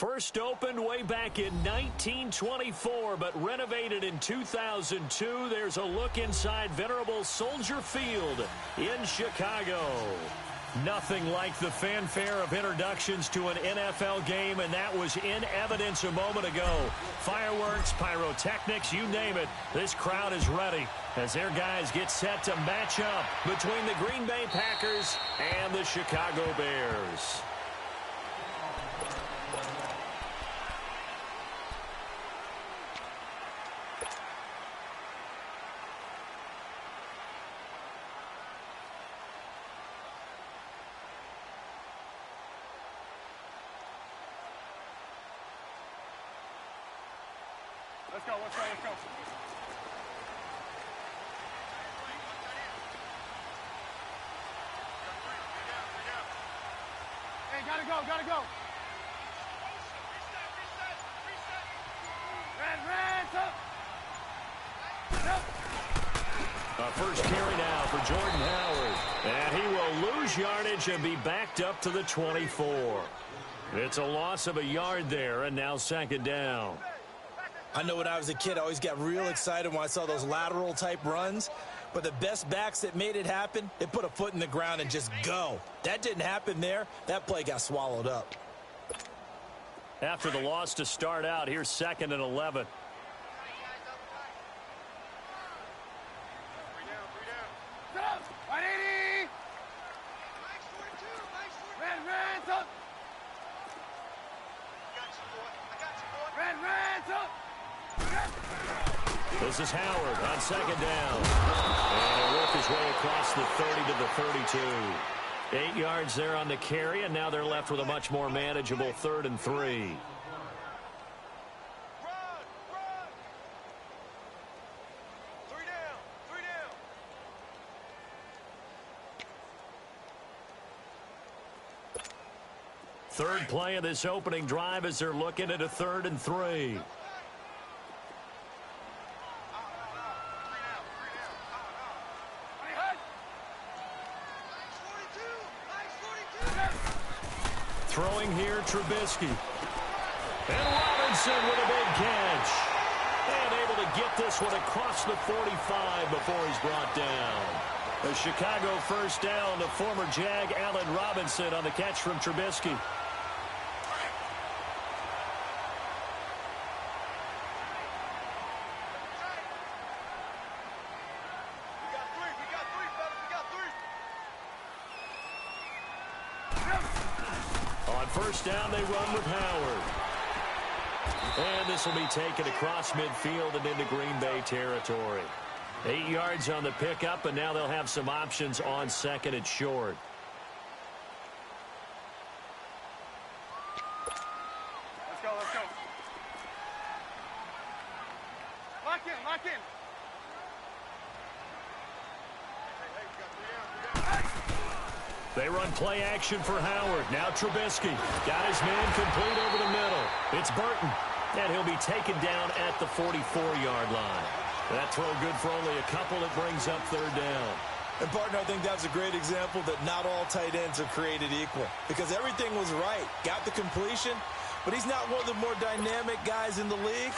First opened way back in 1924, but renovated in 2002. There's a look inside venerable Soldier Field in Chicago. Nothing like the fanfare of introductions to an NFL game, and that was in evidence a moment ago. Fireworks, pyrotechnics, you name it. This crowd is ready as their guys get set to match up between the Green Bay Packers and the Chicago Bears. Let's go, let's go, let's go. Hey, gotta go, gotta go. Red, up. A first carry now for Jordan Howard. And he will lose yardage and be backed up to the 24. It's a loss of a yard there, and now second down. I know when I was a kid, I always got real excited when I saw those lateral-type runs. But the best backs that made it happen, they put a foot in the ground and just go. That didn't happen there. That play got swallowed up. After the loss to start out, here's second and 11. This is Howard on second down. And he'll work his way across the 30 to the 32. 8 yards there on the carry, and now they're left with a much more manageable 3rd and 3. Third play of this opening drive as they're looking at a 3rd and 3. Throwing here, Trubisky. And Robinson with a big catch. And able to get this one across the 45 before he's brought down. A Chicago first down to former Jag Allen Robinson on the catch from Trubisky. First down, they run with Howard. And this will be taken across midfield and into Green Bay territory. 8 yards on the pickup, and now they'll have some options on second and short. Let's go, let's go. Lock in, lock in. They run play action for Howard. Now Trubisky got his man complete over the middle. It's Burton, and he'll be taken down at the 44-yard line. That throw good for only a couple. It brings up 3rd down. And, partner, I think that's a great example that not all tight ends are created equal. Because everything was right. Got the completion, but he's not one of the more dynamic guys in the league.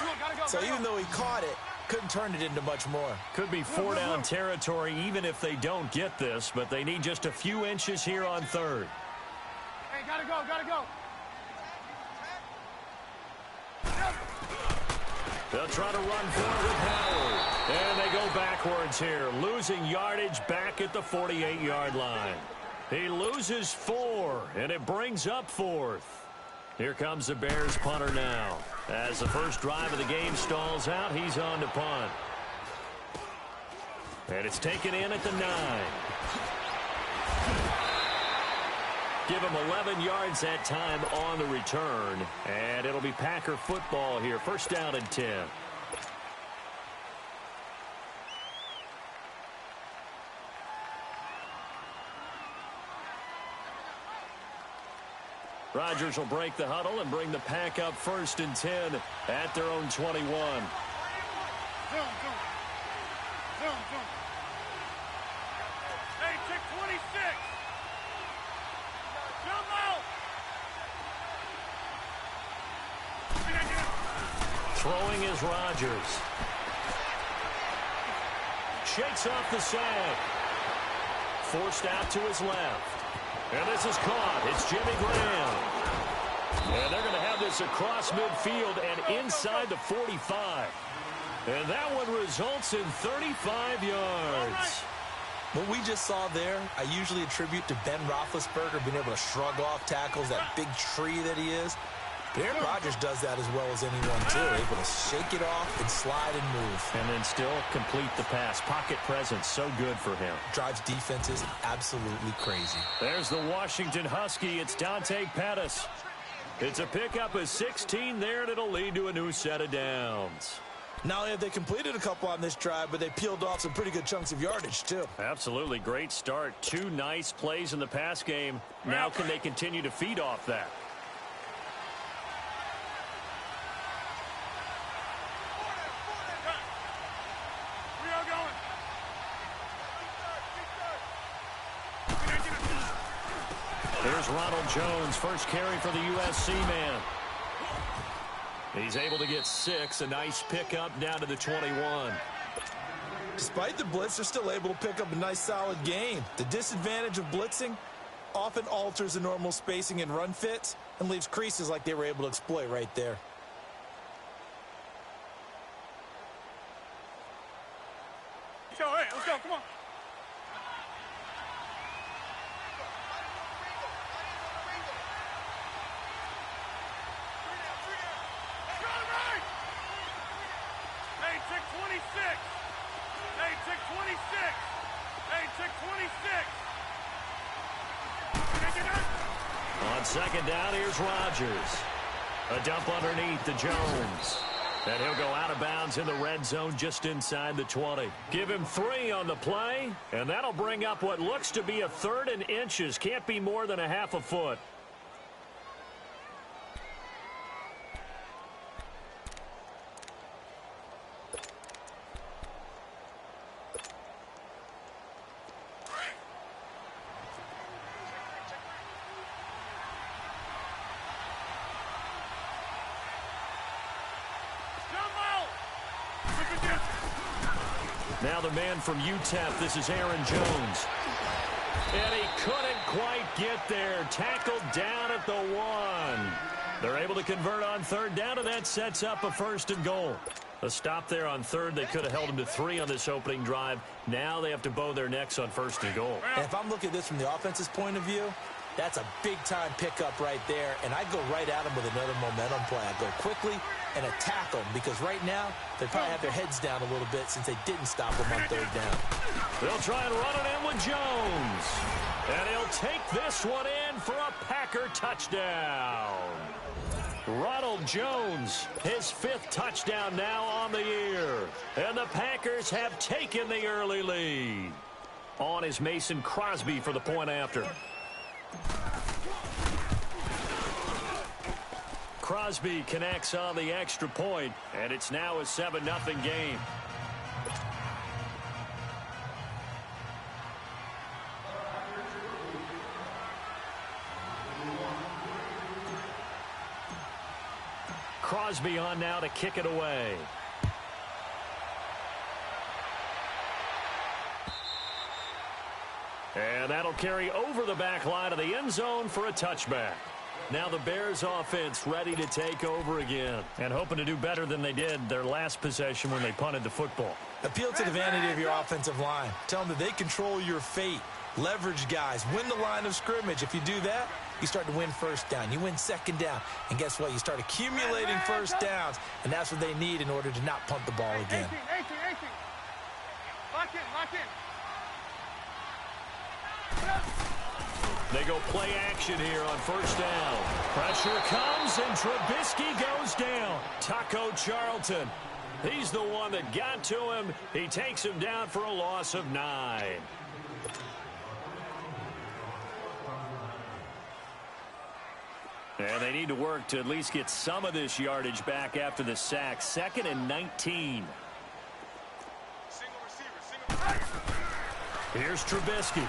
So even though he caught it, couldn't turn it into much more. Could be 4-down territory even if they don't get this, but they need just a few inches here on 3rd. Hey, gotta go, gotta go. They'll try to run forward with Howard. And they go backwards here, losing yardage back at the 48-yard line. He loses 4, and it brings up 4th. Here comes the Bears punter now. As the first drive of the game stalls out, he's on to punt. And it's taken in at the 9. Give him 11 yards that time on the return. And it'll be Packer football here. First down and 10. Rodgers will break the huddle and bring the Pack up 1st and 10 at their own 21. Zoom, zoom. Zoom, zoom. Hey, check 26. Jump out. Throwing is Rodgers. Shakes off the sack. Forced out to his left. And this is caught. It's Jimmy Graham. And they're going to have this across midfield and inside the 45. And that one results in 35 yards. What we just saw there, I usually attribute to Ben Roethlisberger being able to shrug off tackles, that big tree that he is. But Aaron Rodgers does that as well as anyone, too. Able to shake it off and slide and move. And then still complete the pass. Pocket presence, so good for him. Drives defenses absolutely crazy. There's the Washington Husky. It's Dante Pettis. It's a pickup of 16 there, and it'll lead to a new set of downs. Not only have they completed a couple on this drive, but they peeled off some pretty good chunks of yardage, too. Absolutely. Great start. 2 nice plays in the pass game. Now can they continue to feed off that? Here's Ronald Jones, first carry for the USC man. He's able to get 6, a nice pickup down to the 21. Despite the blitz, they're still able to pick up a nice solid gain. The disadvantage of blitzing often alters the normal spacing and run fits and leaves creases like they were able to exploit right there. Yo, hey, let's go, come on. Hey, tick 26. Hey, tick 26. Hey, tick 26. On second down, here's Rodgers. A dump underneath to Jones. And he'll go out of bounds in the red zone just inside the 20. Give him 3 on the play, and that'll bring up what looks to be a 3rd and inches. Can't be more than a half a foot. Now the man from UTEP, this is Aaron Jones. And he couldn't quite get there. Tackled down at the 1. They're able to convert on 3rd down, and that sets up a 1st and goal. A stop there on 3rd. They could have held him to 3 on this opening drive. Now they have to bow their necks on 1st and goal. And if I'm looking at this from the offense's point of view, that's a big-time pickup right there, and I go right at him with another momentum play. I go quickly and attack them because right now they probably have their heads down a little bit since they didn't stop them on 3rd down. They'll try and run it in with Jones. And he'll take this one in for a Packer touchdown. Ronald Jones, his 5th touchdown now on the year. And the Packers have taken the early lead. On is Mason Crosby for the point after. Crosby connects on the extra point, and it's now a 7-0 game. Crosby on now to kick it away. And that'll carry over the back line of the end zone for a touchback. Now the Bears offense ready to take over again and hoping to do better than they did their last possession when they punted the football. Appeal to the vanity of your offensive line. Tell them that they control your fate. Leverage guys. Win the line of scrimmage. If you do that, you start to win 1st down. You win 2nd down. And guess what? You start accumulating 1st downs. And that's what they need in order to not punt the ball again. 18. Lock in. They go play action here on 1st down. Pressure comes, and Trubisky goes down. Taco Charlton, he's the one that got to him. He takes him down for a loss of 9. And they need to work to at least get some of this yardage back after the sack. 2nd and 19. Here's Trubisky.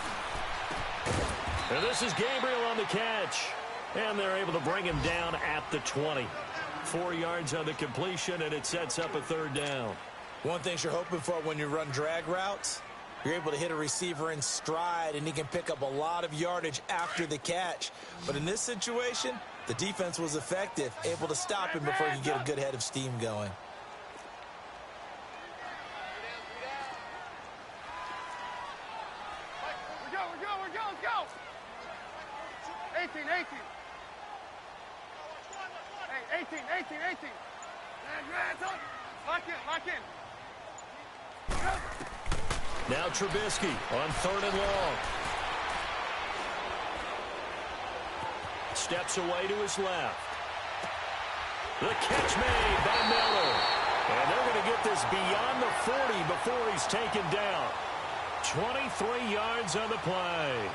And this is Gabriel on the catch. And they're able to bring him down at the 20. 4 yards on the completion, and it sets up a third down. One thing you're hoping for when you run drag routes, you're able to hit a receiver in stride, and he can pick up a lot of yardage after the catch. But in this situation, the defense was effective, able to stop him before he could get a good head of steam going. Let's go. 18. Hey, 18. Lock in. Now Trubisky on 3rd and long. Steps away to his left. The catch made by Miller. And they're going to get this beyond the 40 before he's taken down. 23 yards on the play.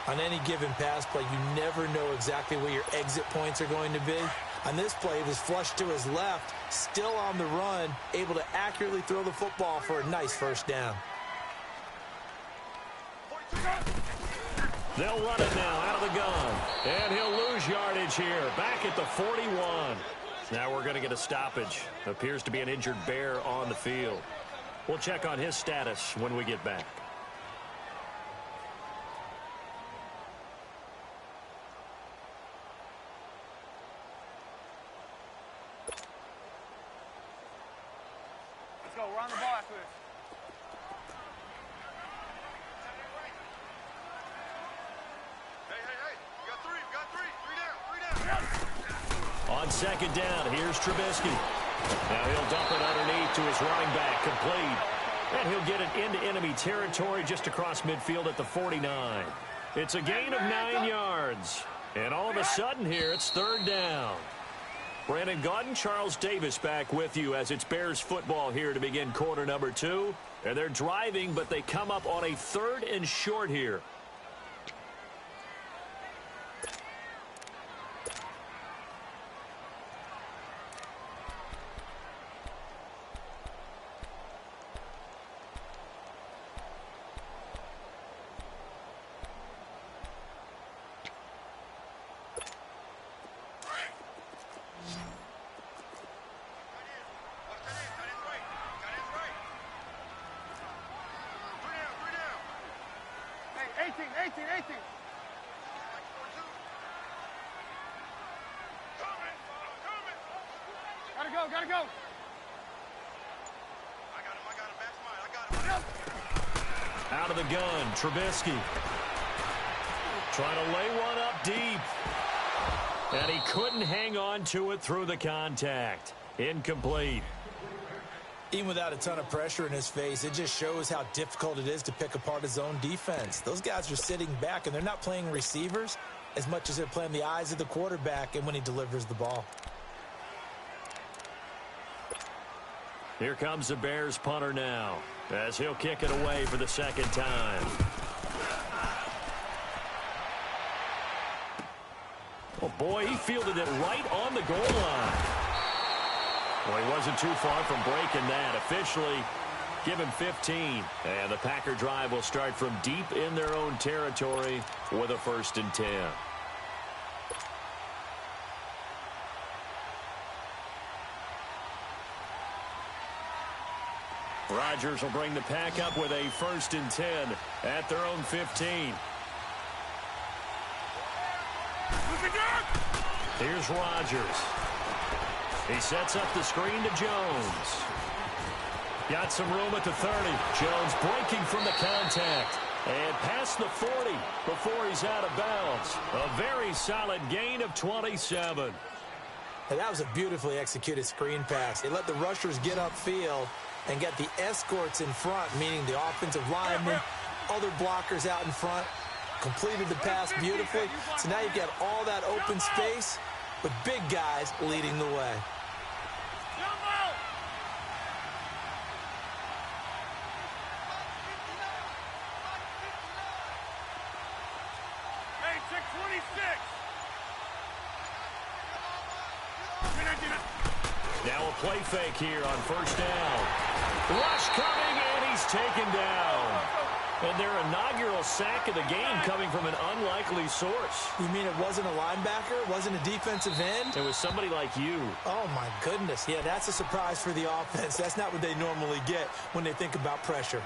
On any given pass play, you never know exactly where your exit points are going to be. On this play, it was flushed to his left, still on the run, able to accurately throw the football for a nice first down. They'll run it now out of the gun. And he'll lose yardage here, back at the 41. Now we're going to get a stoppage. Appears to be an injured Bear on the field. We'll check on his status when we get back. Let's go. We're on the ball after this. Hey. We got three. Three down. On 2nd down, here's Trubisky. Now he'll dump it underneath to his running back, complete. And he'll get it into enemy territory just across midfield at the 49. It's a gain of 9 yards. And all of a sudden here, it's 3rd down. Brandon Gaudin, Charles Davis back with you as it's Bears football here to begin quarter number 2. And they're driving, but they come up on a 3rd and short here. Hey, 18. Gotta go. I got him. That's mine. Out of the gun, Trubisky. Trying to lay one up deep. And he couldn't hang on to it through the contact. Incomplete. Even without a ton of pressure in his face, it just shows how difficult it is to pick apart his own defense. Those guys are sitting back, and they're not playing receivers as much as they're playing the eyes of the quarterback and when he delivers the ball. Here comes the Bears punter now as he'll kick it away for the 2nd time. Oh, boy, he fielded it right on the goal line. Well, he wasn't too far from breaking that. Officially, give him 15. And the Packer drive will start from deep in their own territory with a 1st and 10. Rodgers will bring the Pack up with a 1st and 10 at their own 15. Here's Rodgers. He sets up the screen to Jones. Got some room at the 30. Jones breaking from the contact. And past the 40 before he's out of bounds. A very solid gain of 27. And that was a beautifully executed screen pass. It let the rushers get upfield and get the escorts in front, meaning the offensive linemen, other blockers out in front. Completed the pass beautifully. So now you've got all that open space with big guys leading the way. Hey, check 26. Now a play fake here on 1st down. Rush coming, and he's taken down. And their inaugural sack of the game coming from an unlikely source. You mean it wasn't a linebacker? It wasn't a defensive end? It was somebody like you. Oh, my goodness. Yeah, that's a surprise for the offense. That's not what they normally get when they think about pressure.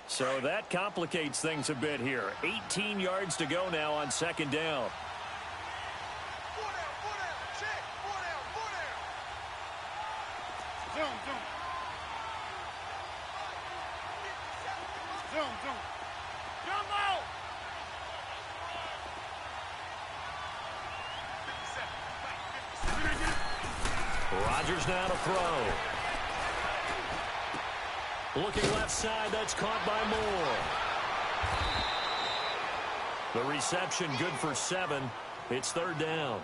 So that complicates things a bit here. 18 yards to go now on second down. Four down, check, four down. Zoom. Jump out. 57. Rodgers now to throw. Looking left side, that's caught by Moore. The reception good for 7. It's third down.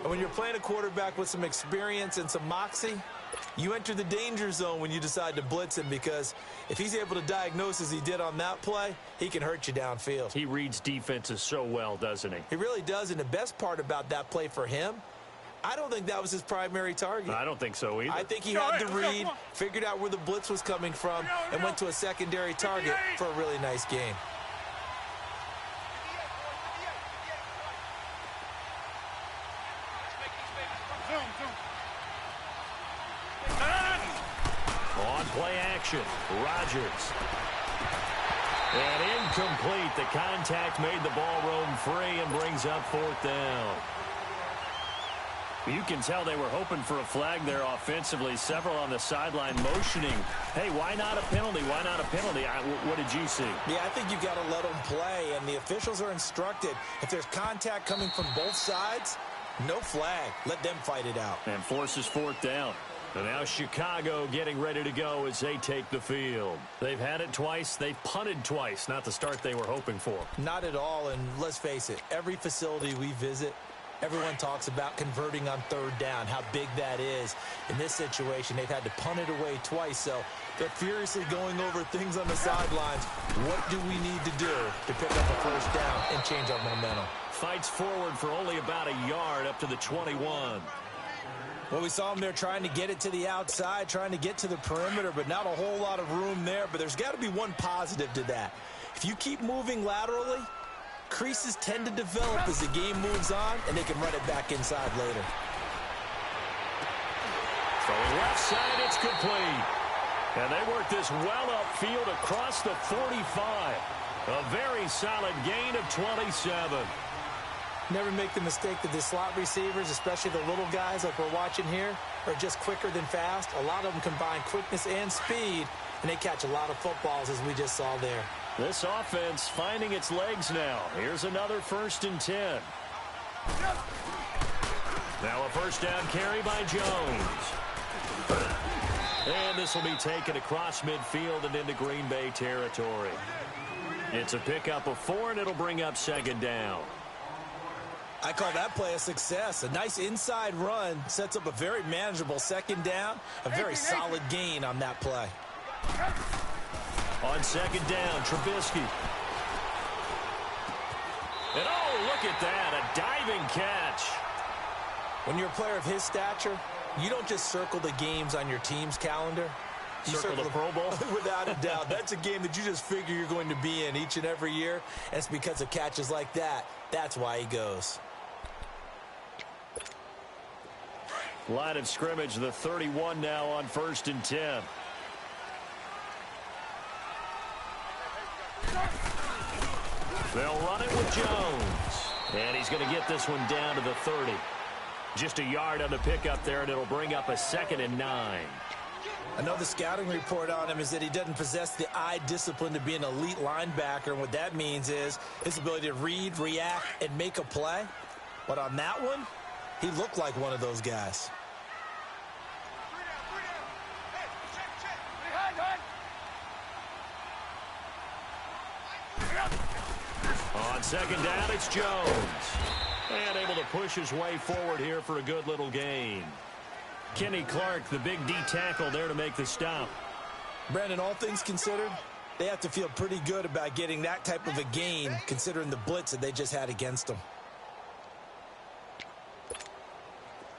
And when you're playing a quarterback with some experience and some moxie, you enter the danger zone when you decide to blitz him, because if he's able to diagnose as he did on that play, he can hurt you downfield. He reads defenses so well, doesn't he? He really does, and the best part about that play for him, I don't think that was his primary target. I don't think so either. I think he had the read, figured out where the blitz was coming from, and went to a secondary target for a really nice gain. On play action, Rodgers. And incomplete. The contact made the ball roam free and brings up fourth down. You can tell they were hoping for a flag there offensively. Several on the sideline motioning. Hey, why not a penalty? Why not a penalty? What did you see? Yeah, I think you've got to let them play, and the officials are instructed. If there's contact coming from both sides, no flag. Let them fight it out. And forces fourth down. And now Chicago getting ready to go as they take the field. They've had it twice. They've punted twice. Not the start they were hoping for. Not at all, and let's face it, every facility we visit, everyone talks about converting on third down, how big that is. In this situation, they've had to punt it away twice, so they're furiously going over things on the sidelines. What do we need to do to pick up a first down and change our momentum? Fights forward for only about a yard up to the 21. Well, we saw him there trying to get it to the outside, trying to get to the perimeter, but not a whole lot of room there. But there's got to be one positive to that. If you keep moving laterally, creases tend to develop as the game moves on, and they can run it back inside later. Throwing left side, it's complete. And they work this well upfield across the 45. A very solid gain of 27. Never make the mistake that the slot receivers, especially the little guys like we're watching here, are just quicker than fast. A lot of them combine quickness and speed, and they catch a lot of footballs, as we just saw there. This offense finding its legs now. Here's another 1st and 10. Now a first down carry by Jones. And this will be taken across midfield and into Green Bay territory. It's a pickup of 4, and it'll bring up second down. I call that play a success. A nice inside run sets up a very manageable second down. A very solid gain on that play. On second down, Trubisky. And oh, look at that, a diving catch. When you're a player of his stature, you don't just circle the games on your team's calendar. You circle the Pro Bowl? Without a doubt. That's a game that you just figure you're going to be in each and every year. And it's because of catches like that. That's why he goes. Line of scrimmage, the 31 now on 1st and 10. They'll run it with Jones. And he's going to get this one down to the 30. Just a yard on the pickup there, and it'll bring up a 2nd and 9. I know the scouting report on him is that he doesn't possess the eye discipline to be an elite linebacker. And what that means is his ability to read, react, and make a play. But on that one, he looked like one of those guys. On second down, it's Jones. And able to push his way forward here for a good little gain. Kenny Clark, the big D tackle there to make the stop. Brandon, all things considered, They have to feel pretty good about getting that type of a gain, considering the blitz that they just had against them.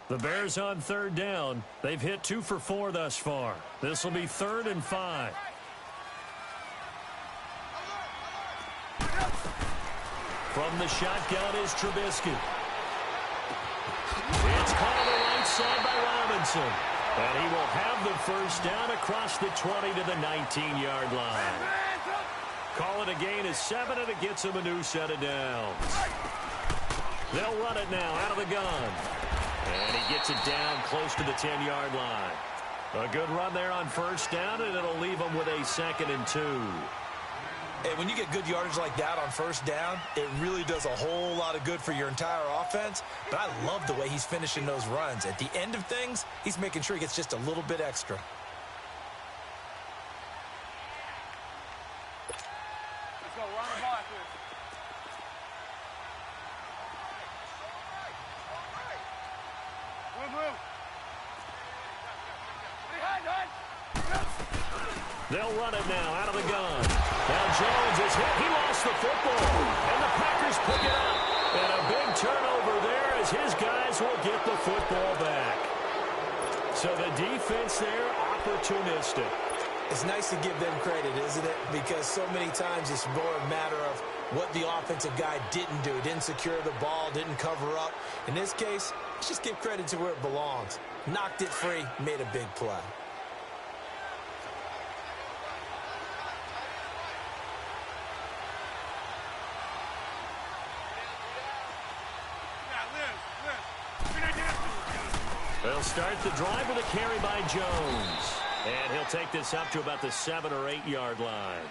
The Bears on third down. They've hit 2 for 4 thus far. This will be 3rd and 5. From the shotgun is Trubisky. It's caught on the right side by Robinson. And he will have the first down across the 20 to the 19-yard line. Call it a gain of 7, and it gets him a new set of downs. They'll run it now out of the gun. And he gets it down close to the 10-yard line. A good run there on first down, and it'll leave him with a 2nd and 2. Hey, when you get good yardage like that on first down, it really does a whole lot of good for your entire offense. But I love the way he's finishing those runs. At the end of things, he's making sure he gets just a little bit extra. Let's go. Run the ball after this. Move. They'll run it now out of the gun. Now Jones is hit. He lost the football. And the Packers pick it up. And a big turnover there as his guys will get the football back. So the defense there, opportunistic. It's nice to give them credit, isn't it? Because so many times it's more a matter of what the offensive guy didn't do. Didn't secure the ball, didn't cover up. In this case, let's just give credit to where it belongs. Knocked it free, made a big play. They'll start the drive with a carry by Jones. And he'll take this up to about the 7 or 8 yard line.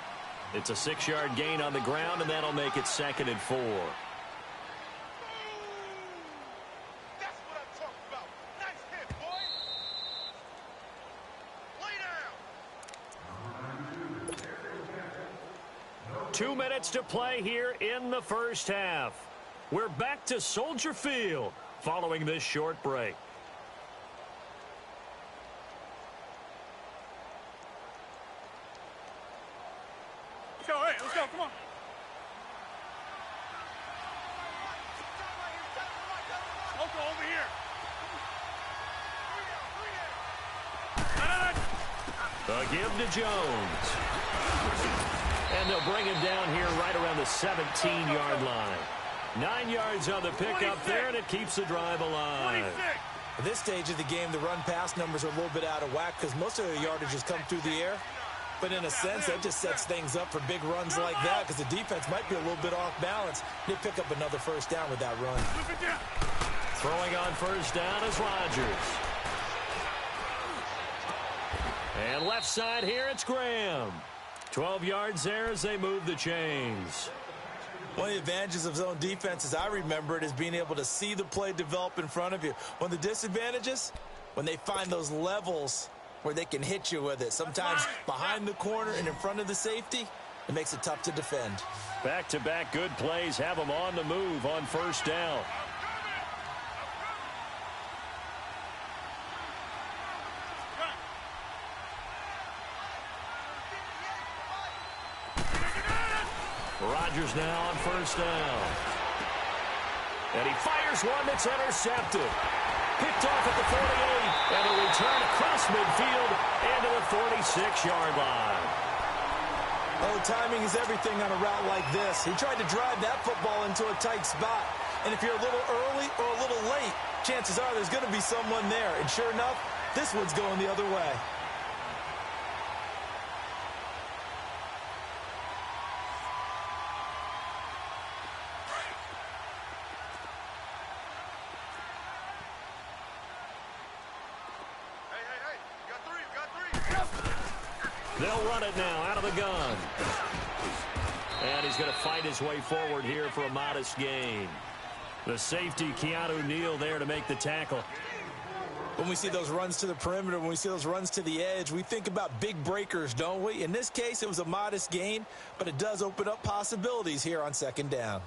It's a 6-yard gain on the ground, and that'll make it 2nd and 4. That's what I'm talking about. Nice hit, boy. Lay down. 2 minutes to play here in the first half. We're back to Soldier Field following this short break. Let's go, come on. Local over here. A give to Jones. And they'll bring him down here right around the 17-yard line. 9 yards on the pickup there, and it keeps the drive alive. 26. At this stage of the game, the run-pass numbers are a little bit out of whack because most of their yardage has come through the air. But in a sense, that just sets things up for big runs like that because the defense might be a little bit off balance. They pick up another first down with that run. Throwing on first down is Rodgers. And left side here, it's Graham. 12 yards there as they move the chains. One of the advantages of zone defense, as I remember it, is being able to see the play develop in front of you. One of the disadvantages, when they find those levels where they can hit you with it. Sometimes behind the corner and in front of the safety, it makes it tough to defend. Back-to-back good plays have them on the move on first down. Rodgers now on first down. And he fires one that's intercepted. Picked off at the 48, and a return across midfield into the 46-yard line. Oh, timing is everything on a route like this. He tried to drive that football into a tight spot. And if you're a little early or a little late, chances are there's going to be someone there. And sure enough, this one's going the other way. They'll run it now out of the gun. And he's going to fight his way forward here for a modest gain. The safety, Keanu Neal, there to make the tackle. When we see those runs to the perimeter, when we see those runs to the edge, we think about big breakers, don't we? In this case, it was a modest gain, but it does open up possibilities here on second down.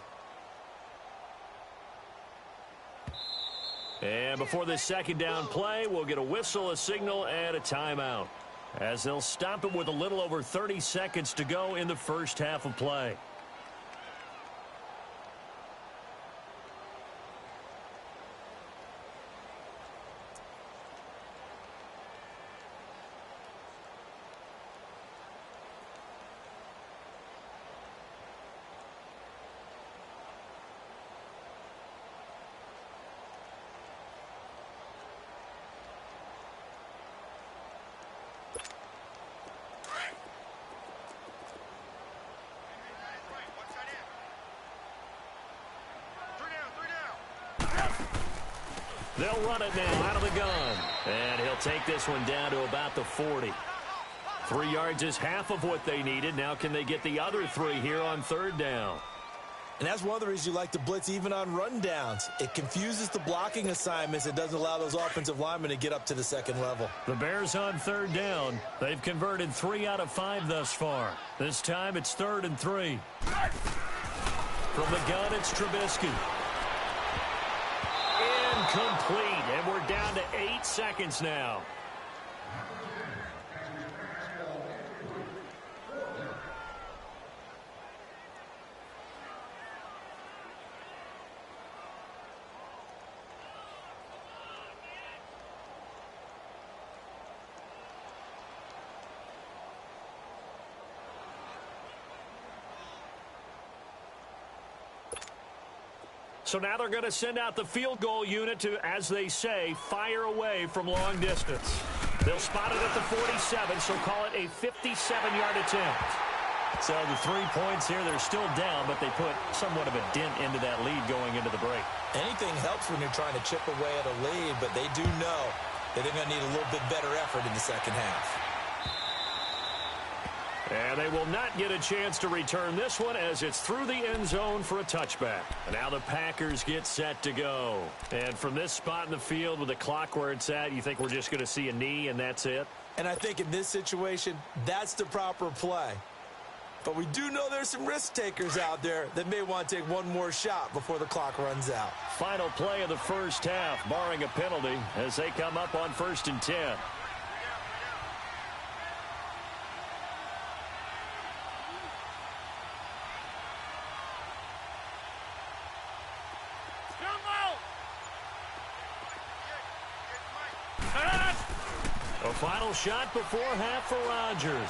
And before this second down play, we'll get a whistle, a signal, and a timeout. as they'll stop it with a little over 30 seconds to go in the first half of play. They'll run it now out of the gun. And he'll take this one down to about the 40. 3 yards is half of what they needed. Now can they get the other 3 here on third down? And that's one of the reasons you like to blitz even on rundowns. It confuses the blocking assignments. It doesn't allow those offensive linemen to get up to the second level. The Bears on third down. They've converted 3 out of 5 thus far. This time it's 3rd and 3. From the gun, it's Trubisky. Incomplete, and we're down to 8 seconds now. So now they're going to send out the field goal unit to, as they say, fire away from long distance. They'll spot it at the 47, so call it a 57-yard attempt. So the 3 points here, they're still down, but they put somewhat of a dent into that lead going into the break. Anything helps when you're trying to chip away at a lead, but they do know that they're going to need a little bit better effort in the second half. And they will not get a chance to return this one as it's through the end zone for a touchback. And now the Packers get set to go. And from this spot in the field with the clock where it's at, you think we're just going to see a knee and that's it? And I think in this situation, that's the proper play. But we do know there's some risk takers out there that may want to take one more shot before the clock runs out. Final play of the first half, barring a penalty, as they come up on 1st and 10. A final shot before half for Rodgers.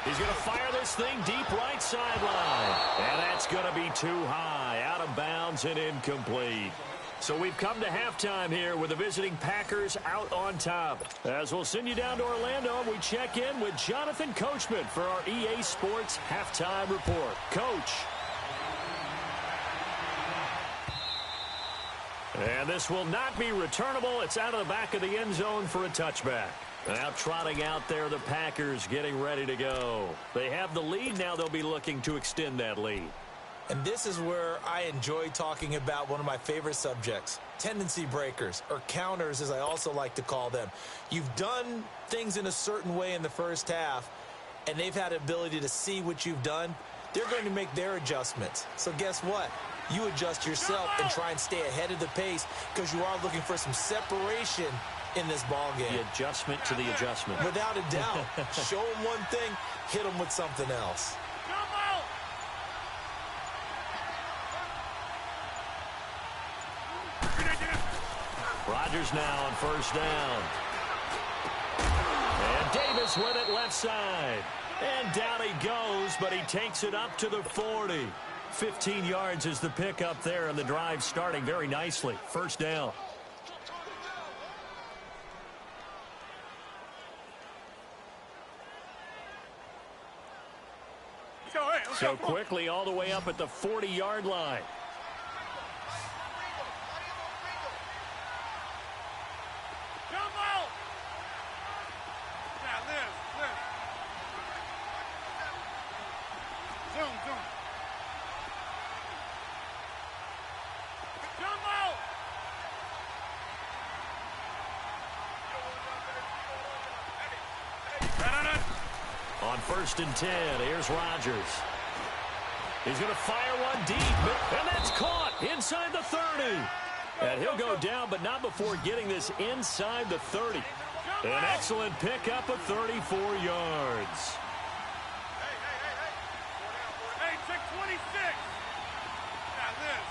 He's going to fire this thing deep right sideline. And that's going to be too high, out of bounds and incomplete. So we've come to halftime here with the visiting Packers out on top. As we'll send you down to Orlando, we check in with Jonathan Coachman for our EA Sports Halftime Report. Coach. And this will not be returnable. It's out of the back of the end zone for a touchback. Now trotting out there, the Packers getting ready to go. They have the lead. Now they'll be looking to extend that lead. And this is where I enjoy talking about one of my favorite subjects, tendency breakers, or counters as I also like to call them. You've done things in a certain way in the first half, and they've had the ability to see what you've done. They're going to make their adjustments. So guess what? You adjust yourself and try and stay ahead of the pace because you are looking for some separation in this ball game. The adjustment to the adjustment. Without a doubt. Show them one thing, hit them with something else. Rodgers now on 1st down. And Davis with it left side. And down he goes, but he takes it up to the 40. 15 yards is the pickup there, and the drive starting very nicely. 1st down. So quickly all the way up at the 40-yard line. On 1st and 10, here's Rodgers. He's going to fire one deep, and that's caught inside the 30. And he'll go down, but not before getting this inside the 30. An excellent pickup of 34 yards. Hey, check 26. Yeah, this.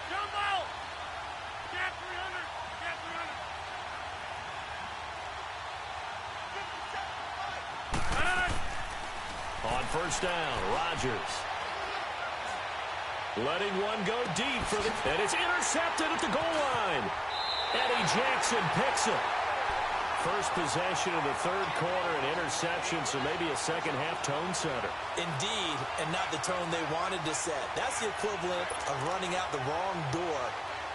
Jumbo! Get 300. Get 300. On first down, Rodgers. Letting one go deep for the... And it's intercepted at the goal line. Eddie Jackson picks it. First possession of the third quarter, an interception, so maybe a second-half tone setter. Indeed, and not the tone they wanted to set. That's the equivalent of running out the wrong door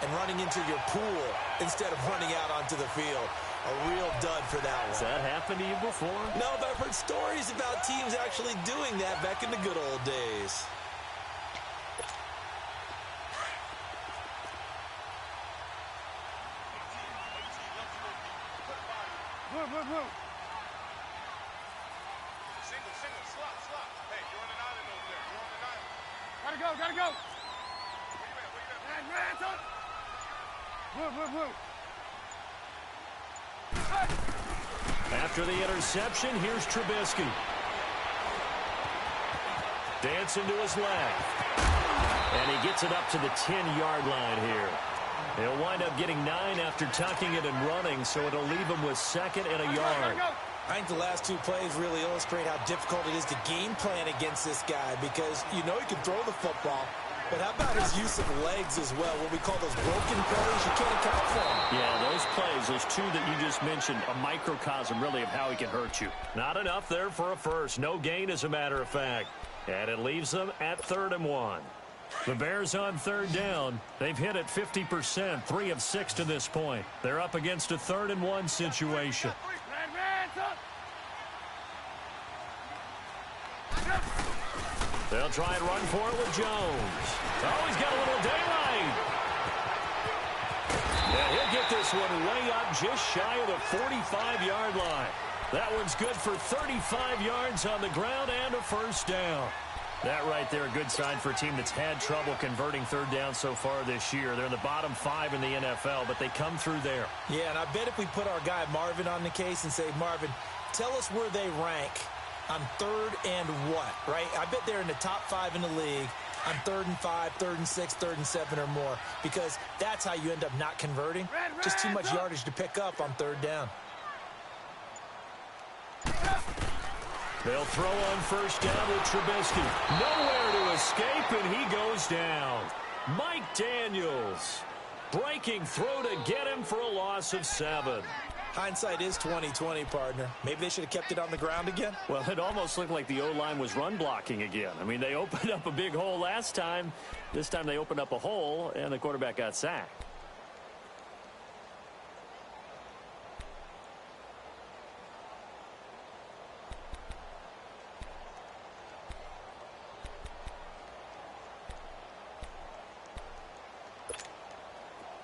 and running into your pool instead of running out onto the field. A real dud for that one. Has that happened to you before? No, but I've heard stories about teams actually doing that back in the good old days. Move. Single, slot. Hey, you're on an island over there. You're on an island. Gotta go. Where you at? Move. After the interception, here's Trubisky. Dancing to his left. And he gets it up to the 10-yard line here. He'll wind up getting 9 after tucking it and running, so it'll leave him with second and a yard. I think the last two plays really illustrate how difficult it is to game plan against this guy because you know he can throw the football, but how about his use of legs as well, what we call those broken plays? You can't account for them. Yeah, those plays, those two that you just mentioned, a microcosm really of how he can hurt you. Not enough there for a first. No gain, as a matter of fact. And it leaves them at 3rd and 1. The Bears on third down. They've hit it 50%, 3 of 6 to this point. They're up against a 3rd and 1 situation. They'll try and run for it with Jones. Oh, he's got a little daylight. And he'll get this one way up just shy of the 45-yard line. That one's good for 35 yards on the ground and a first down. That right there, a good sign for a team that's had trouble converting third down so far this year. They're in the bottom 5 in the NFL, but they come through there. Yeah, and I bet if we put our guy Marvin on the case and say, Marvin, tell us where they rank on 3rd and what, right? I bet they're in the top 5 in the league on 3rd and 5, 3rd and 6, 3rd and 7 or more, because that's how you end up not converting. Just too much yardage to pick up on 3rd down. They'll throw on first down with Trubisky. Nowhere to escape, and he goes down. Mike Daniels breaking through to get him for a loss of 7. Hindsight is 20/20, partner. Maybe they should have kept it on the ground again. Well, it almost looked like the O-line was run blocking again. I mean, they opened up a big hole last time. This time they opened up a hole, and the quarterback got sacked.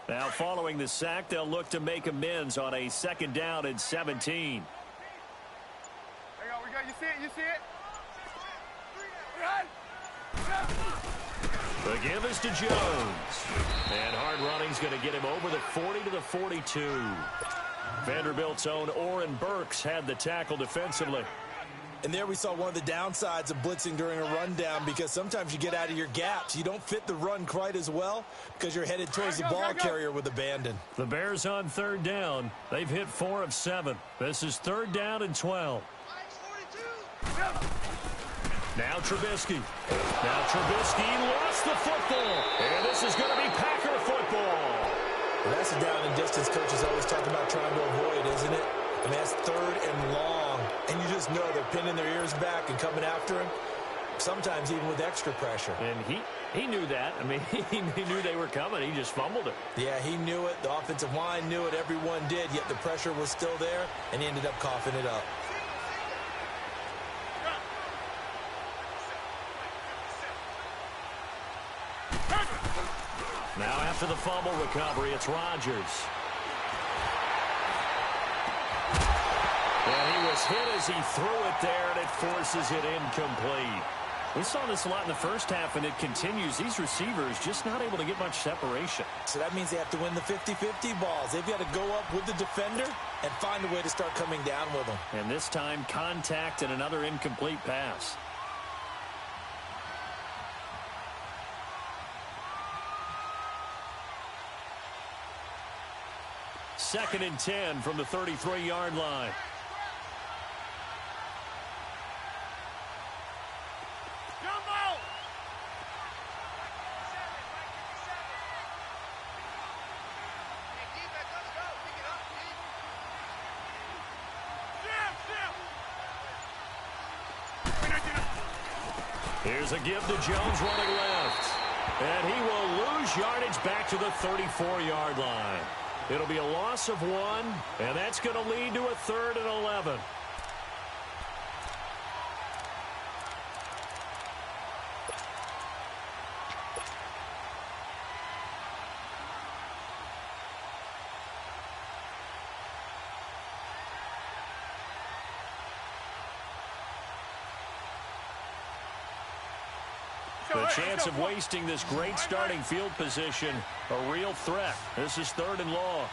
Now, following the sack, they'll look to make amends on a 2nd down and 17. Hang on, we got you see it? The give is to Jones. And hard running's going to get him over the 40 to the 42. Vanderbilt's own Oren Burks had the tackle defensively. And there we saw one of the downsides of blitzing during a rundown, because sometimes you get out of your gaps. You don't fit the run quite as well because you're headed towards the ball carrier with abandon. The Bears on 3rd down. They've hit 4 of 7. This is 3rd down and 12. Now Trubisky. Lost the football. And this is going to be Packer football. Well, that's a down and distance coaches always talk about trying to avoid, isn't it? I mean, that's 3rd and long. And you just know they're pinning their ears back and coming after him, sometimes even with extra pressure. And he knew that. I mean, he knew they were coming. He just fumbled it. Yeah, he knew it. The offensive line knew it. Everyone did, yet the pressure was still there, and he ended up coughing it up. Now after the fumble recovery, it's Rodgers. And he was hit as he threw it there, and it forces it incomplete. We saw this a lot in the first half, and it continues. These receivers just not able to get much separation. So that means they have to win the 50-50 balls. They've got to go up with the defender and find a way to start coming down with them. And this time, contact and another incomplete pass. Second and 10 from the 33-yard line. Here's a give to Jones running left. And he will lose yardage back to the 34-yard line. It'll be a loss of 1, and that's going to lead to a 3rd and 11. The chance of wasting this great starting field position, a real threat. This is 3rd and long.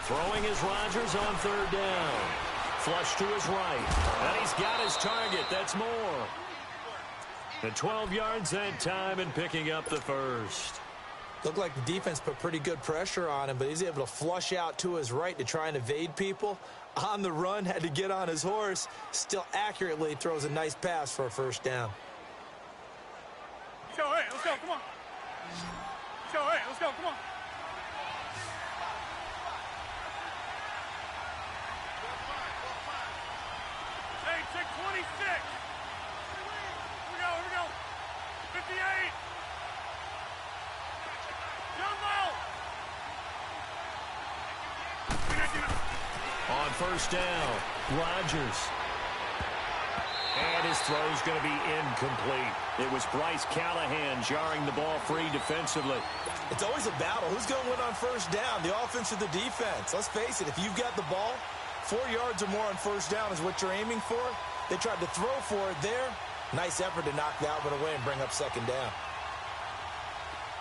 Throwing is Rodgers on 3rd down. Flush to his right. And he's got his target. That's more. And 12 yards that time and picking up the first. Looked like the defense put pretty good pressure on him, but he's able to flush out to his right to try and evade people. On the run, had to get on his horse. Still accurately throws a nice pass for a 1st down. Hey, let's go, come on. Hey, let's go, come on. Hey, check 26. Here we go. 58. On 1st down, Rodgers. And his throw's going to be incomplete. It was Bryce Callahan jarring the ball free defensively. It's always a battle. Who's going to win on 1st down, the offense or the defense? Let's face it, if you've got the ball, 4 yards or more on 1st down is what you're aiming for. They tried to throw for it there. Nice effort to knock that one away and bring up 2nd down.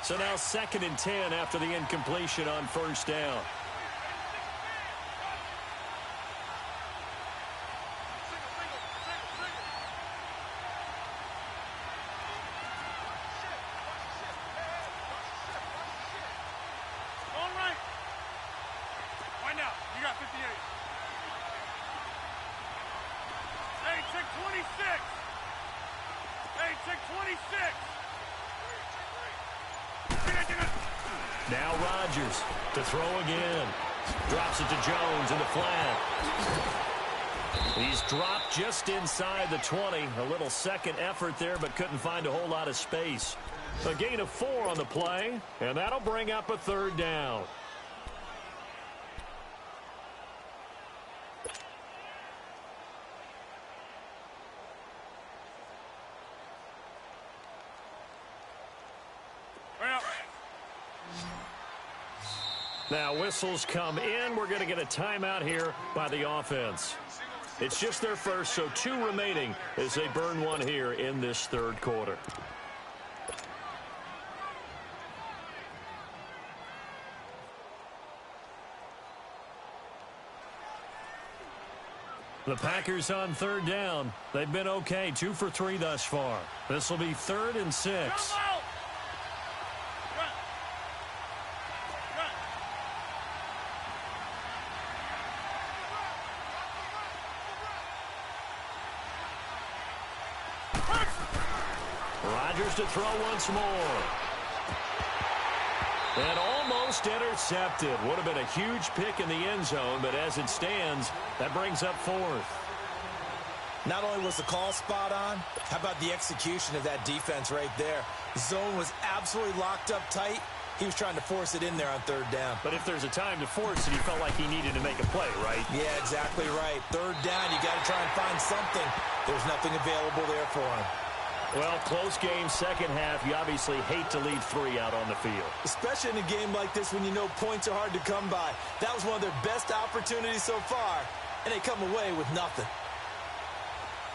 So now 2nd and 10 after the incompletion on 1st down. All right. Find out. You got 58. Hey, check 26. Hey, check 26. Now Rodgers to throw again. Drops it to Jones in the flat. He's dropped just inside the 20. A little second effort there, but couldn't find a whole lot of space. A gain of 4 on the play, and that'll bring up a 3rd down. Now whistles come in. We're going to get a timeout here by the offense. It's just their first, so 2 remaining as they burn 1 here in this 3rd quarter. The Packers on 3rd down. They've been okay, 2 for 3 thus far. This will be 3rd and 6. Rodgers to throw once more. And almost intercepted. Would have been a huge pick in the end zone, but as it stands, that brings up 4th. Not only was the call spot on, how about the execution of that defense right there? The zone was absolutely locked up tight. He was trying to force it in there on 3rd down. But if there's a time to force it, he felt like he needed to make a play, right? Yeah, exactly right. 3rd down, you got to try and find something. There's nothing available there for him. Well, close game, second half. You obviously hate to leave 3 out on the field. Especially in a game like this when you know points are hard to come by. That was one of their best opportunities so far, and they come away with nothing.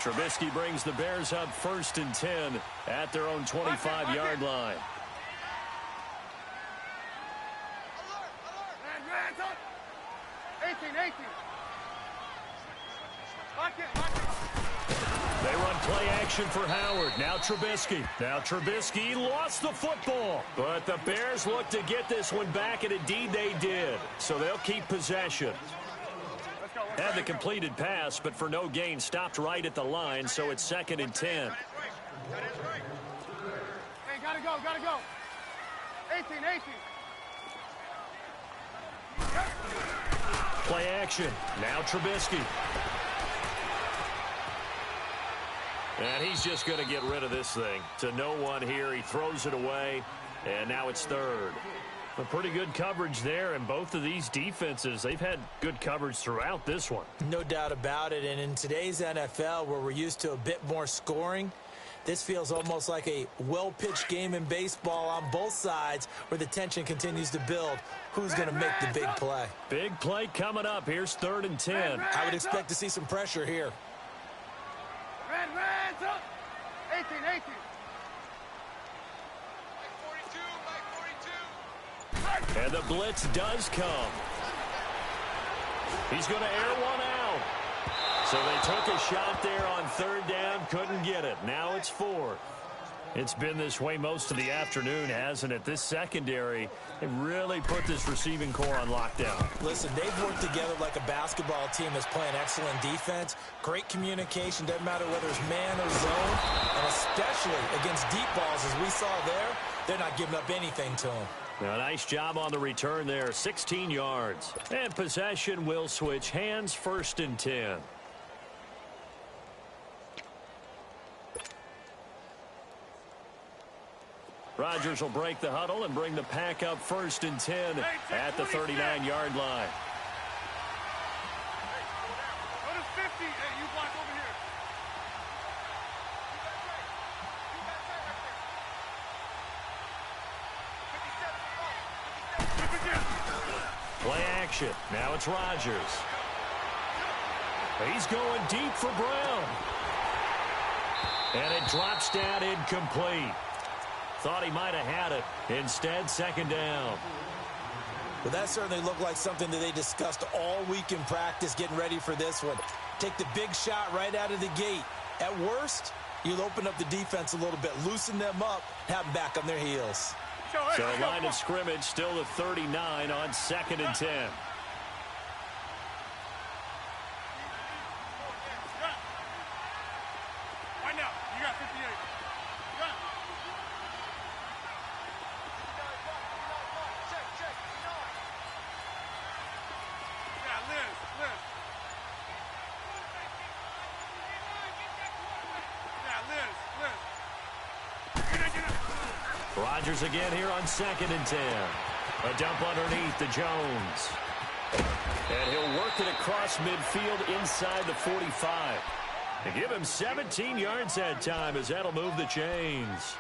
Trubisky brings the Bears up 1st and 10 at their own 25-yard line. Hands up. 18. Lock it. They run play action for Howard. Now Trubisky lost the football. But the Bears look to get this one back, and indeed they did. So they'll keep possession. Had the completed pass, but for no gain, stopped right at the line, so it's 2nd and 10. Hey, gotta go. 18. Play action. Now Trubisky. And he's just going to get rid of this thing. To no one here. He throws it away, and now it's 3rd. A pretty good coverage there, and both of these defenses, they've had good coverage throughout this one. No doubt about it, and in today's NFL, where we're used to a bit more scoring, this feels almost like a well-pitched game in baseball on both sides where the tension continues to build. Who's going to make the big play? Big play coming up. Here's 3rd and 10. I would expect to see some pressure here. Hands up. 18. And the blitz does come. He's going to air one out. So they took a shot there on 3rd down, couldn't get it. Now it's 4th. It's been this way most of the afternoon, hasn't it? This secondary, they really put this receiving core on lockdown. Listen, they've worked together like a basketball team that's playing excellent defense. Great communication, doesn't matter whether it's man or zone. And especially against deep balls, as we saw there, they're not giving up anything to them. Now, nice job on the return there, 16 yards. And possession will switch hands, 1st and 10. Rodgers will break the huddle and bring the pack up 1st and 10 at the 39-yard line. Go to 50. Hey, you block over here. Play action. Now it's Rodgers. He's going deep for Brown. And it drops down incomplete. Thought he might have had it. Instead, 2nd down. Well, that certainly looked like something that they discussed all week in practice getting ready for this one. Take the big shot right out of the gate. At worst, you'll open up the defense a little bit, loosen them up, have them back on their heels. So line of scrimmage still the 39 on 2nd and 10. Right now, you got 58. Rodgers again here on 2nd and 10. A dump underneath to Jones. And he'll work it across midfield inside the 45. And give him 17 yards that time as that'll move the chains.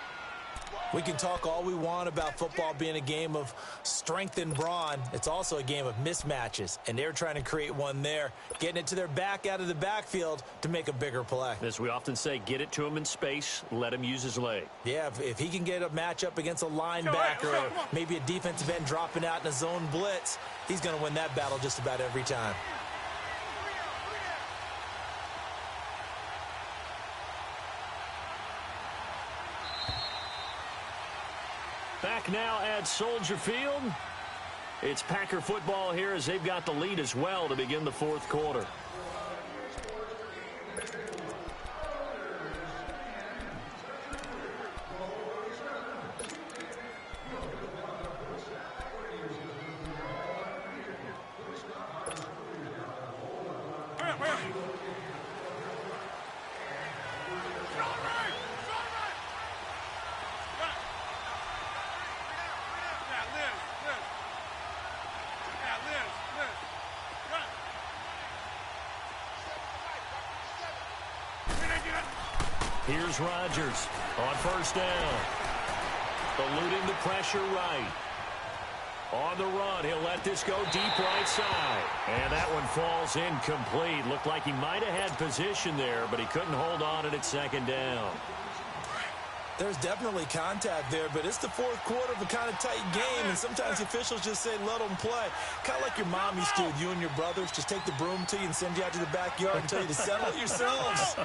We can talk all we want about football being a game of strength and brawn. It's also a game of mismatches, and they're trying to create one there, getting it to their back out of the backfield to make a bigger play. As we often say, get it to him in space, let him use his leg. Yeah, if he can get a matchup against a linebacker or maybe a defensive end dropping out in a zone blitz, he's going to win that battle just about every time. Back now at Soldier Field. It's Packer football here as they've got the lead as well to begin the 4th quarter. Here's Rodgers on first down. Eluding the pressure right. On the run, he'll let this go deep right side. And that one falls incomplete. Looked like he might have had position there, but he couldn't hold on at second down. There's definitely contact there, but it's the fourth quarter of a kind of tight game, and sometimes the officials just say, let them play. Kind of like your mom used to with you and your brothers. Just take the broom to you and send you out to the backyard and tell you to settle it yourselves.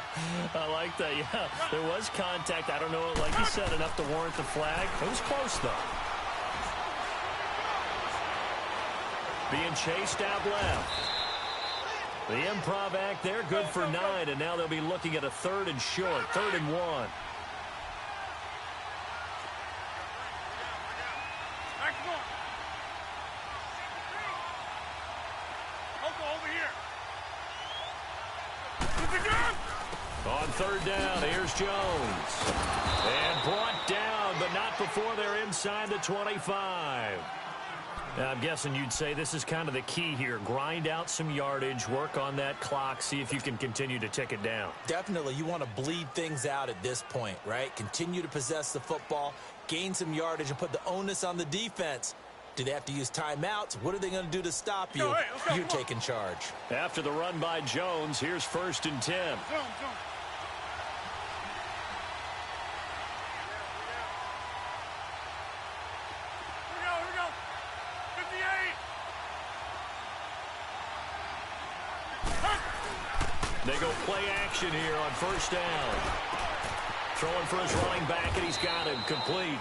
I like that, yeah. There was contact. I don't know, like you said, enough to warrant the flag. It was close, though. Being chased out left. The improv act there, good for 9, and now they'll be looking at a 3rd and short, 3rd and 1. On 3rd down, here's Jones. And brought down, but not before they're inside the 25. Now, I'm guessing you'd say this is kind of the key here. Grind out some yardage, work on that clock, see if you can continue to tick it down. Definitely. You want to bleed things out at this point, right? Continue to possess the football, gain some yardage, and put the onus on the defense. Do they have to use timeouts? What are they going to do to stop you? You're taking charge. After the run by Jones, here's 1st and 10. They go play action here on 1st down. Throwing for his running back, and he's got him complete.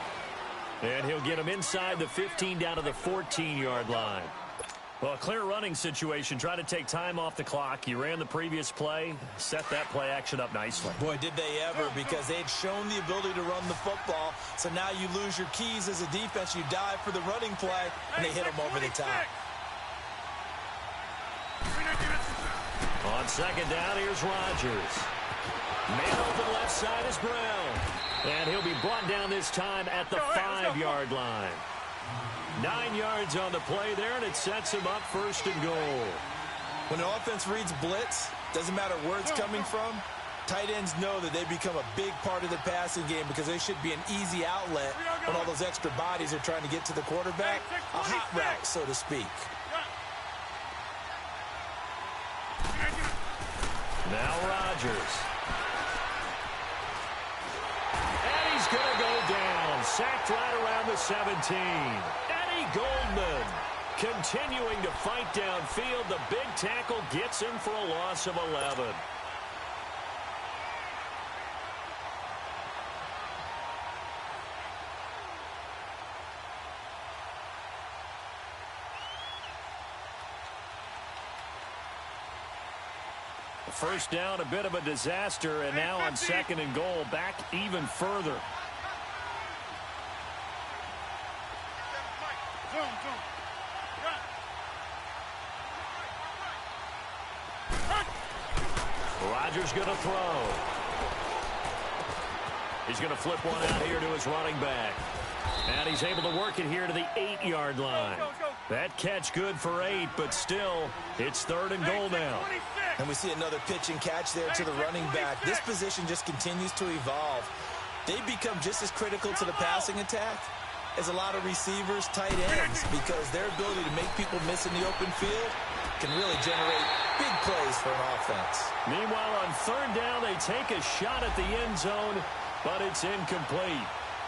And he'll get him inside the 15 down to the 14-yard line. Well, a clear running situation. Try to take time off the clock. You ran the previous play, set that play action up nicely. Boy, did they ever, because they had shown the ability to run the football. So now you lose your keys as a defense. You dive for the running play, and they hit them over the top. On 2nd down, here's Rodgers. Man open left side is Brown. And he'll be brought down this time at the 5-yard line. 9 yards on the play there, and it sets him up 1st and goal. When an offense reads blitz, doesn't matter where it's coming from, tight ends know that they become a big part of the passing game because they should be an easy outlet when all those extra bodies are trying to get to the quarterback. A hot route, so to speak. Now Rodgers. And he's going to go down. Sacked right around the 17. Eddie Goldman continuing to fight downfield. The big tackle gets him for a loss of 11. First down, a bit of a disaster, and now on 2nd and goal, back even further. Rodgers going to throw. He's going to flip one out here to his running back. And he's able to work it here to the 8-yard line. That catch good for 8, but still, it's 3rd and goal now. And we see another pitch and catch there to the running back. This position just continues to evolve. They become just as critical to the passing attack as a lot of receivers, tight ends, because their ability to make people miss in the open field can really generate big plays for an offense. Meanwhile, on 3rd down, they take a shot at the end zone, but it's incomplete.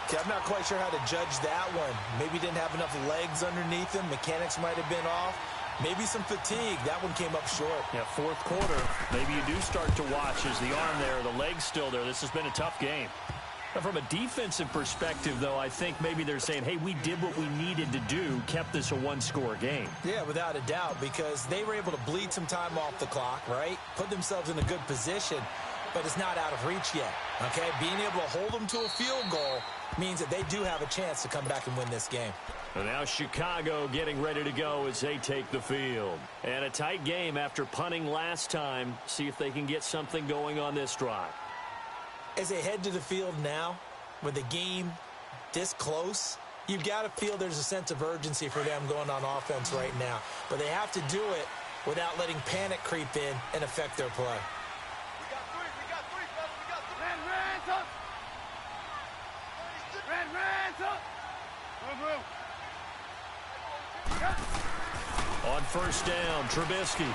Okay, I'm not quite sure how to judge that one. Maybe didn't have enough legs underneath him. Mechanics might have been off. Maybe some fatigue. That one came up short. Yeah, 4th quarter. Maybe you do start to watch as the arm there, the leg's still there. This has been a tough game. Now, from a defensive perspective, though, I think maybe they're saying, hey, we did what we needed to do, kept this a one-score game. Yeah, without a doubt, because they were able to bleed some time off the clock, right? Put themselves in a good position, but it's not out of reach yet, okay? Being able to hold them to a field goal means that they do have a chance to come back and win this game. And now Chicago getting ready to go as they take the field. And a tight game after punting last time. See if they can get something going on this drive. As they head to the field now, with the game this close, you've got to feel there's a sense of urgency for them going on offense right now. But they have to do it without letting panic creep in and affect their play. We got three, fellas. We got three. On first down, Trubisky.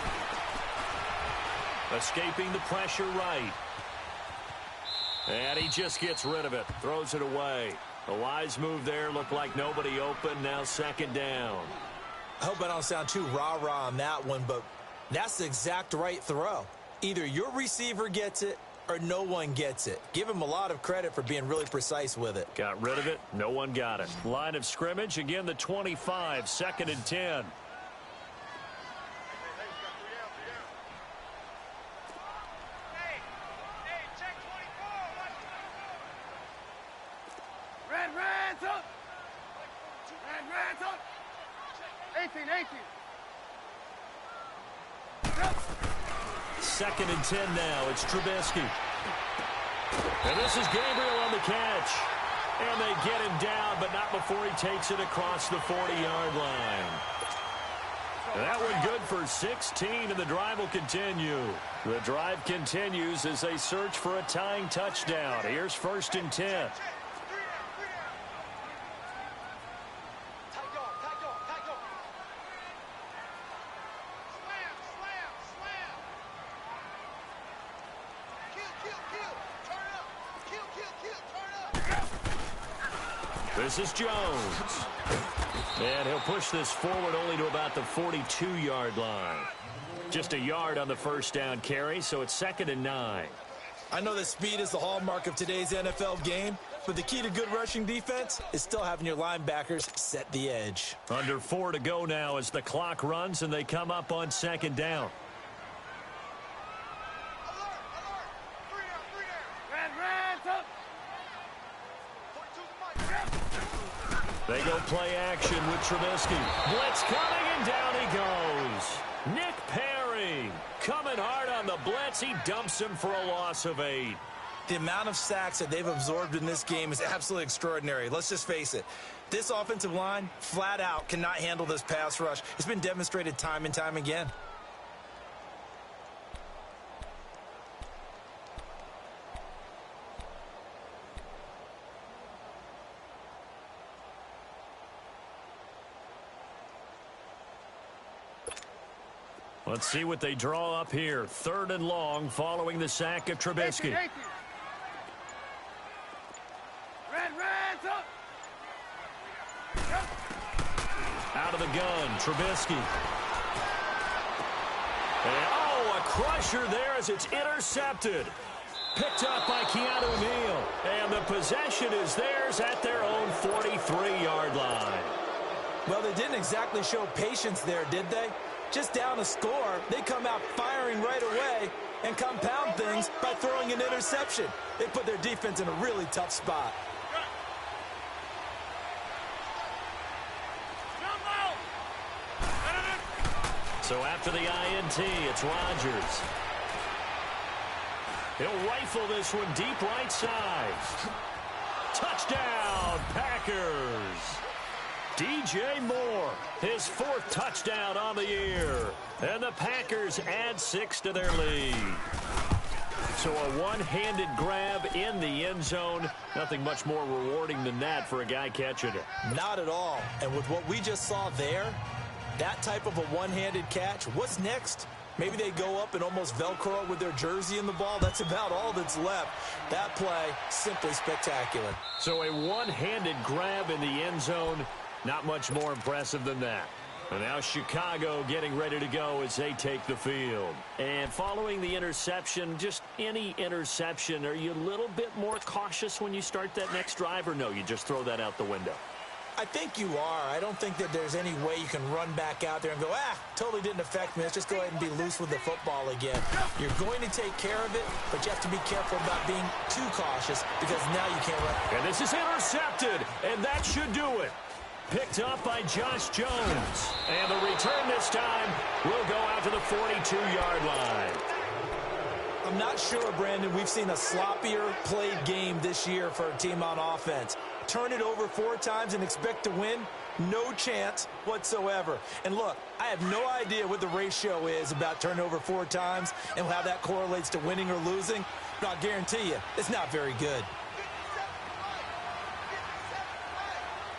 Escaping the pressure right. And he just gets rid of it. Throws it away. A wise move there. Looked like nobody open. Now second down. I hope I don't sound too rah-rah on that one, but that's the exact right throw. Either your receiver gets it or no one gets it. Give him a lot of credit for being really precise with it. Got rid of it. No one got it. Line of scrimmage. Again, the 25. Second and 10. Second and 10 now. It's Trubisky. And this is Gabriel on the catch. And they get him down, but not before he takes it across the 40-yard line. That one good for 16, and the drive will continue. The drive continues as they search for a tying touchdown. Here's first and 10. This is Jones. And he'll push this forward only to about the 42-yard line. Just a yard on the first down carry, so it's second and 9. I know that speed is the hallmark of today's NFL game, but the key to good rushing defense is still having your linebackers set the edge. Under 4 to go now as the clock runs and they come up on second down. They go play action with Trubisky. Blitz coming, and down he goes. Nick Perry coming hard on the blitz. He dumps him for a loss of 8. The amount of sacks that they've absorbed in this game is absolutely extraordinary. Let's just face it. This offensive line, flat out, cannot handle this pass rush. It's been demonstrated time and time again. Let's see what they draw up here. Third and long following the sack of Trubisky. Out of the gun, Trubisky. And, a crusher there as it's intercepted. Picked up by Keanu Neal. And the possession is theirs at their own 43-yard line. Well, they didn't exactly show patience there, did they? Just down a score, they come out firing right away and compound things by throwing an interception. They put their defense in a really tough spot. So after the INT, it's Rodgers. He'll rifle this one deep right side. Touchdown, Packers. DJ Moore, his 4th touchdown on the year. And the Packers add 6 to their lead. So a one-handed grab in the end zone. Nothing much more rewarding than that for a guy catching it. Not at all. And with what we just saw there, that type of a one-handed catch, what's next? Maybe they go up and almost Velcro with their jersey in the ball. That's about all that's left. That play, simply spectacular. So a one-handed grab in the end zone. Not much more impressive than that. And now Chicago getting ready to go as they take the field. And following the interception, just any interception, are you a little bit more cautious when you start that next drive, or no, you just throw that out the window? I think you are. I don't think that there's any way you can run back out there and go, totally didn't affect me. Let's just go ahead and be loose with the football again. You're going to take care of it, but you have to be careful about being too cautious because now you can't run. And this is intercepted, and that should do it. Picked up by Josh Jones. And the return this time will go out to the 42-yard line. I'm not sure, Brandon, we've seen a sloppier played game this year for a team on offense. Turn it over 4 times and expect to win? No chance whatsoever. And look, I have no idea what the ratio is about turnover 4 times and how that correlates to winning or losing. But I'll guarantee you, it's not very good.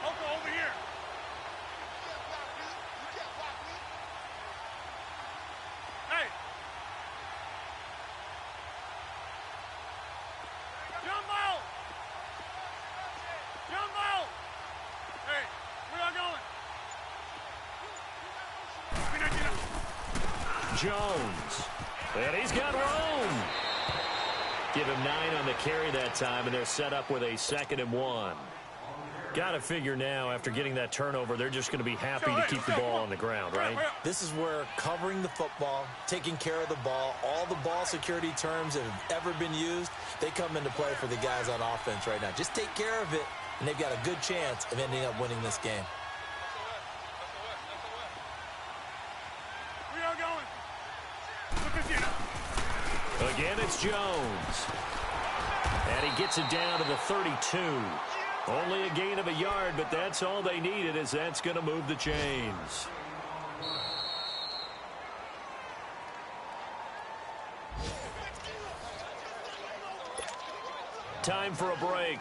Over here. Jones. And he's got room. Give him 9 on the carry that time, and they're set up with a 2nd and 1. Got to figure now, after getting that turnover, they're just going to be happy to keep the ball on the ground, right? This is where covering the football, taking care of the ball, all the ball security terms that have ever been used, they come into play for the guys on offense right now. Just take care of it, and they've got a good chance of ending up winning this game. Again, it's Jones. And he gets it down to the 32. Only a gain of a yard, but that's all they needed, as that's going to move the chains. Time for a break.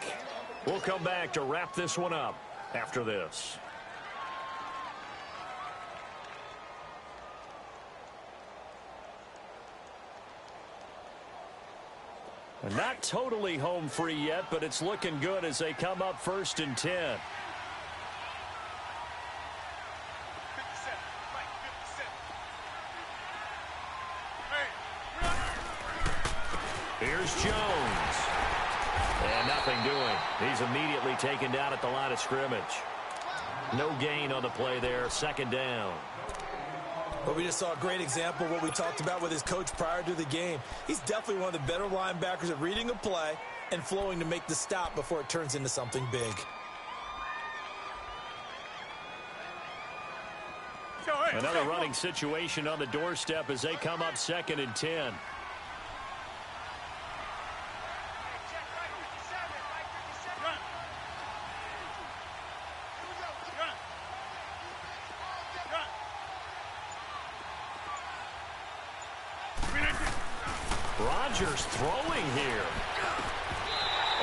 We'll come back to wrap this one up after this. Not totally home free yet, but it's looking good as they come up 1st and 10. Here's Jones. And nothing doing. He's immediately taken down at the line of scrimmage. No gain on the play there. 2nd down. But we just saw a great example of what we talked about with his coach prior to the game. He's definitely one of the better linebackers at reading a play and flowing to make the stop before it turns into something big. Another running situation on the doorstep as they come up 2nd and 10. Rodgers throwing here.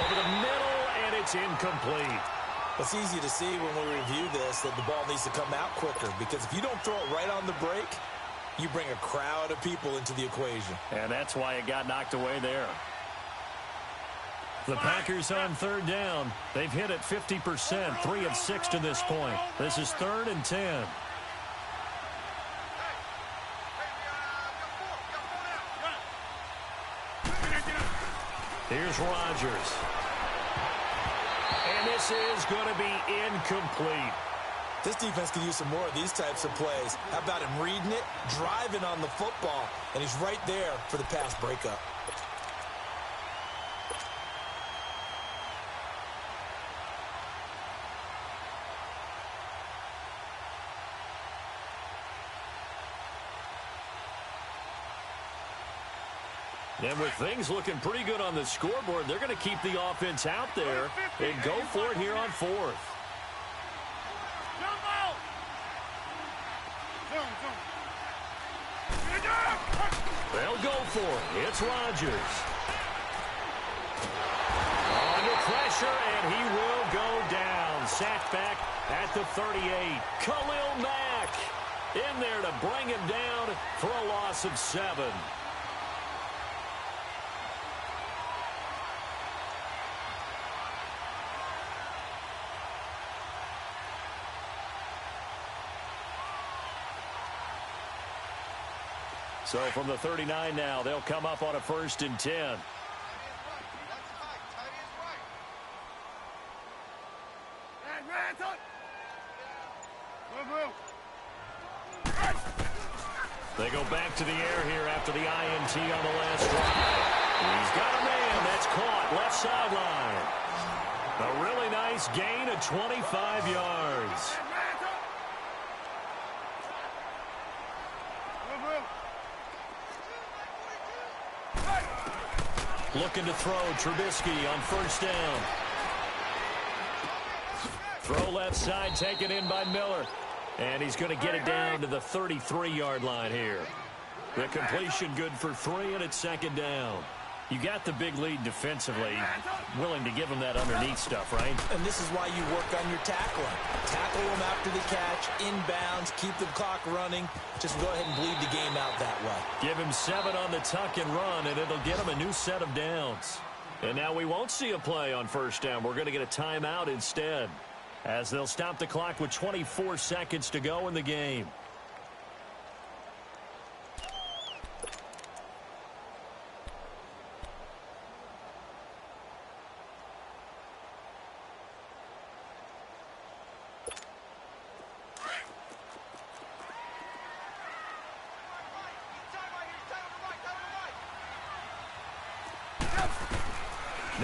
Over the middle, and it's incomplete. It's easy to see when we review this that the ball needs to come out quicker, because if you don't throw it right on the break, you bring a crowd of people into the equation. And that's why it got knocked away there. The Packers on 3rd down. They've hit it 50%, 3 of 6 to this point. This is 3rd and 10. Here's Rodgers. And this is going to be incomplete. This defense could use some more of these types of plays. How about him reading it, driving on the football, and he's right there for the pass breakup. And with things looking pretty good on the scoreboard, they're going to keep the offense out there and go for it here on 4th. They'll go for it. It's Rodgers. Under pressure, and he will go down. Sacked back at the 38. Khalil Mack in there to bring him down for a loss of 7. So from the 39 now, they'll come up on a 1st and 10. They go back to the air here after the INT on the last drive. He's got a man that's caught left sideline. A really nice gain of 25 yards. Looking to throw, Trubisky on 1st down. Throw left side, taken in by Miller. And he's going to get it down to the 33-yard line here. The completion good for 3, and it's 2nd down. You got the big lead defensively, willing to give them that underneath stuff, right? And this is why you work on your tackling. Tackle them after the catch, inbounds, keep the clock running. Just go ahead and bleed the game out that way. Give him 7 on the tuck and run, and it'll get him a new set of downs. And now we won't see a play on 1st down. We're going to get a timeout instead, as they'll stop the clock with 24 seconds to go in the game.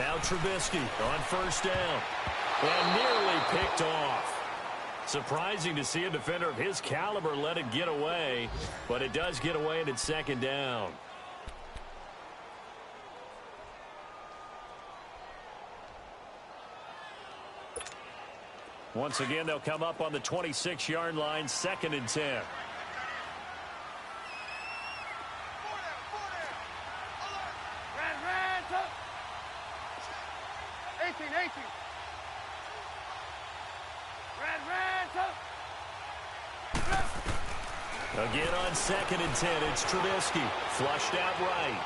Now Trubisky on first down. And nearly picked off. Surprising to see a defender of his caliber let it get away, but it does get away and it's second down. Once again, they'll come up on the 26-yard line, 2nd and 10. 18. Again on 2nd and 10, it's Trubisky. Flushed out right.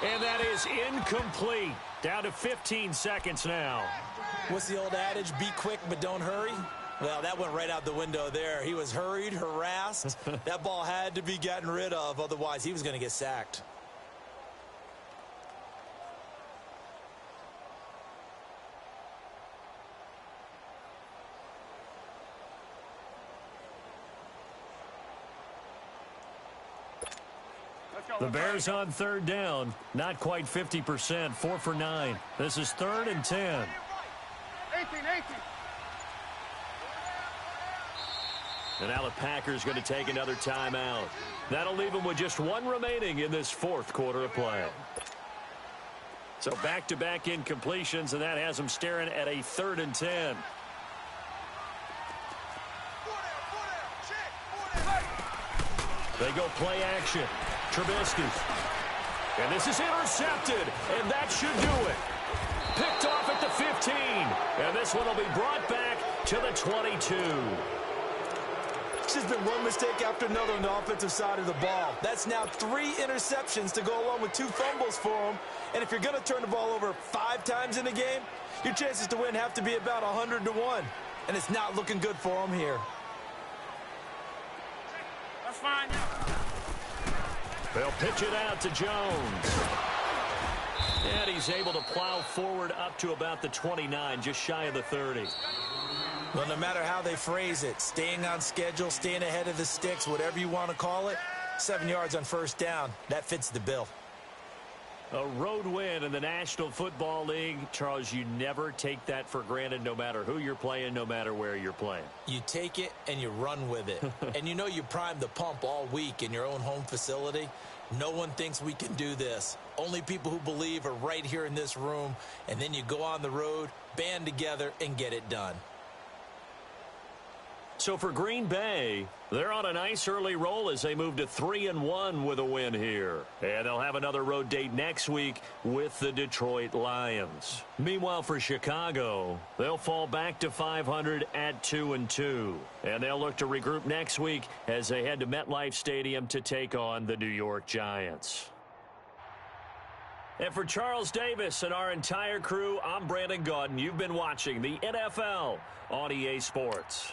And that is incomplete. Down to 15 seconds now. What's the old adage? Be quick, but don't hurry. Well, that went right out the window there. He was hurried, harassed. That ball had to be gotten rid of. Otherwise, he was going to get sacked. The Bears on 3rd down. Not quite 50%. 4 for 9. This is 3rd and 10. 18. And now the Packers going to take another timeout. That'll leave them with just one remaining in this 4th quarter of play. So back-to-back incompletions, and that has them staring at a 3rd and 10. They go play action. Trubisky. And this is intercepted, and that should do it. Picked off at the 15. And this one will be brought back to the 22. It's just been one mistake after another on the offensive side of the ball. That's now 3 interceptions to go along with 2 fumbles for him. And if you're going to turn the ball over 5 times in a game, your chances to win have to be about 100 to 1. And it's not looking good for him here. That's fine. They'll pitch it out to Jones. And he's able to plow forward up to about the 29, just shy of the 30. Well, no matter how they phrase it, staying on schedule, staying ahead of the sticks, whatever you want to call it, 7 yards on first down, that fits the bill. A road win in the National Football League. Charles, you never take that for granted no matter who you're playing, no matter where you're playing. You take it and you run with it. And you know you primed the pump all week in your own home facility. No one thinks we can do this. Only people who believe are right here in this room. And then you go on the road, band together, and get it done. So for Green Bay, they're on a nice early roll as they move to 3-1 with a win here. And they'll have another road date next week with the Detroit Lions. Meanwhile, for Chicago, they'll fall back to 500 at 2-2. And they'll look to regroup next week as they head to MetLife Stadium to take on the New York Giants. And for Charles Davis and our entire crew, I'm Brandon Gaudin. You've been watching the NFL on EA Sports.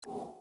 You